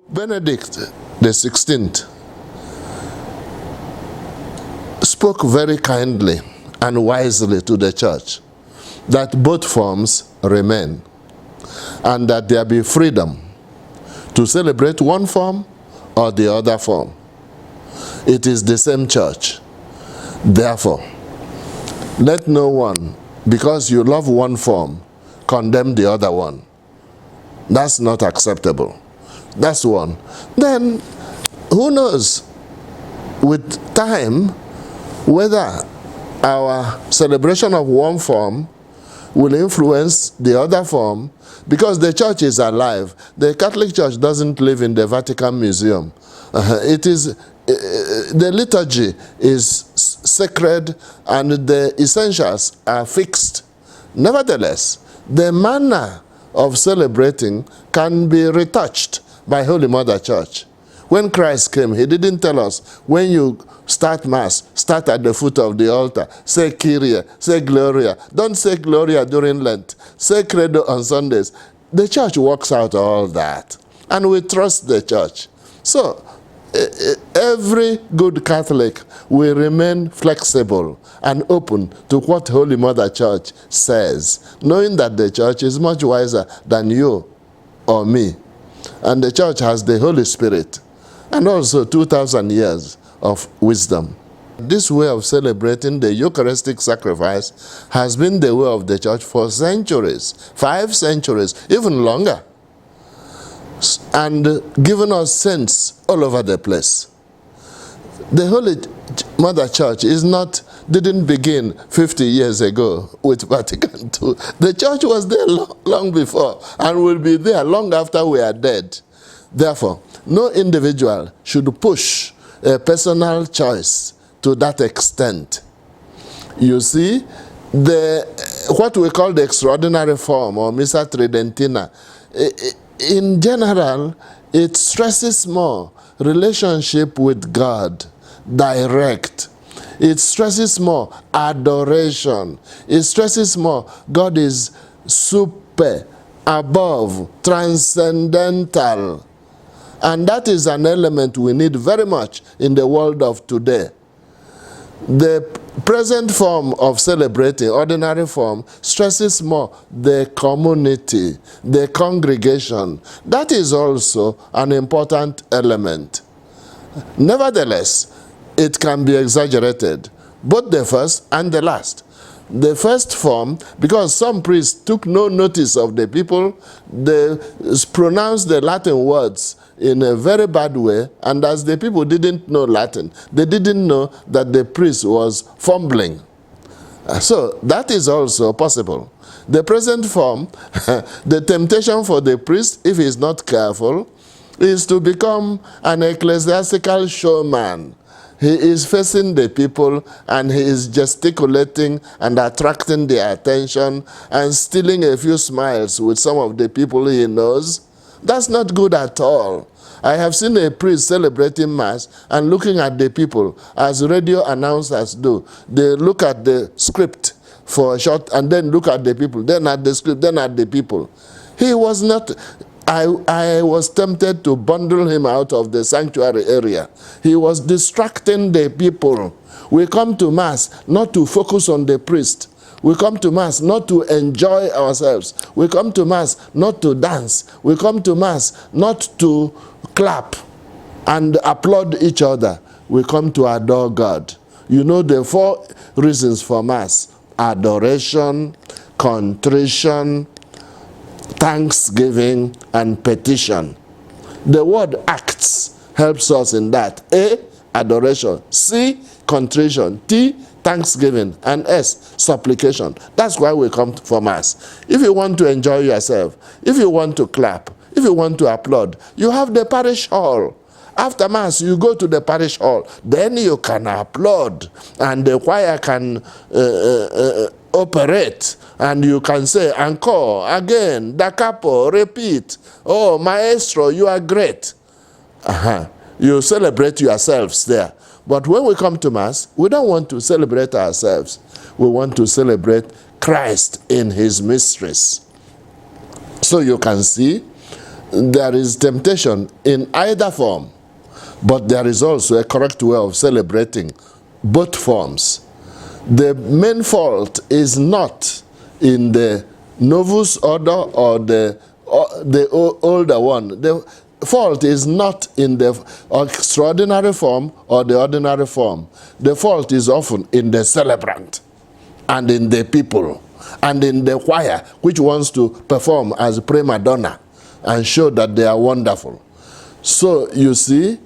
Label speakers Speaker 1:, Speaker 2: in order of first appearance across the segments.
Speaker 1: Benedict the 16th spoke very kindly and wisely to the church that both forms remain and that there be freedom to celebrate one form or the other form. It is the same church. Therefore, let no one, because you love one form, condemn the other one. That's not acceptable. That's one. Then, who knows, with time, whether our celebration of one form will influence the other form, because the church is alive. The Catholic Church doesn't live in the Vatican Museum. The liturgy is sacred and the essentials are fixed. Nevertheless, the manner of celebrating can be retouched by Holy Mother Church. When Christ came, he didn't tell us, when you start Mass, start at the foot of the altar, say Kyrie, say Gloria. Don't say Gloria during Lent. Say Credo on Sundays. The church works out all that, and we trust the church. So, every good Catholic will remain flexible and open to what Holy Mother Church says, knowing that the church is much wiser than you or me. And the church has the Holy Spirit and also 2,000 years of wisdom. This way of celebrating the Eucharistic sacrifice has been the way of the church for centuries, 5 centuries, even longer, and given us saints all over the place. The Holy Mother Church didn't begin 50 years ago with Vatican II. The church was there long before and will be there long after we are dead. Therefore, no individual should push a personal choice to that extent. You see, what we call the extraordinary form or Missa Tridentina, in general, it stresses more relationship with God, direct. It stresses more adoration. It stresses more God is super, above, transcendental. And that is an element we need very much in the world of today. The present form of celebrating, ordinary form, stresses more the community, the congregation. That is also an important element. Nevertheless, it can be exaggerated, both the first and the last. The first form, because some priests took no notice of the people, they pronounced the Latin words in a very bad way, and as the people didn't know Latin, they didn't know that the priest was fumbling. So that is also possible. The present form, the temptation for the priest, if he is not careful, is to become an ecclesiastical showman. He is facing the people and he is gesticulating and attracting their attention and stealing a few smiles with some of the people he knows. That's not good at all. I have seen a priest celebrating Mass and looking at the people as radio announcers do. They look at the script for a short and then look at the people, then at the script, then at the people. He was not... I was tempted to bundle him out of the sanctuary area. He was distracting the people. We come to Mass not to focus on the priest. We come to Mass not to enjoy ourselves. We come to Mass not to dance. We come to Mass not to clap and applaud each other. We come to adore God. You know the 4 reasons for Mass: adoration, contrition, thanksgiving, and petition. The word acts helps us in that. A, adoration. C, contrition. T, thanksgiving. And S, supplication. That's why we come for Mass. If you want to enjoy yourself, if you want to clap, if you want to applaud, you have the parish hall. After Mass, you go to the parish hall. Then you can applaud, and the choir can operate, and you can say, encore, again, da capo, repeat. Oh, maestro, you are great. You celebrate yourselves there. But when we come to Mass, we don't want to celebrate ourselves. We want to celebrate Christ in his mysteries. So you can see there is temptation in either form, but there is also a correct way of celebrating both forms. The main fault is not in the Novus Order or the older one. The fault is not in the extraordinary form or the ordinary form. The fault is often in the celebrant and in the people and in the choir, which wants to perform as prima donna and show that they are wonderful. So you see,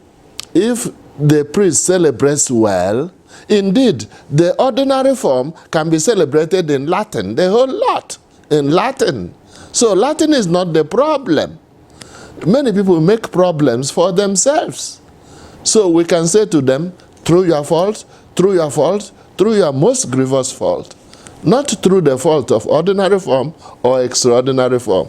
Speaker 1: if the priest celebrates well, indeed, the ordinary form can be celebrated in Latin, the whole lot in Latin. So Latin is not the problem. Many people make problems for themselves. So we can say to them, through your fault, through your fault, through your most grievous fault, not through the fault of ordinary form or extraordinary form.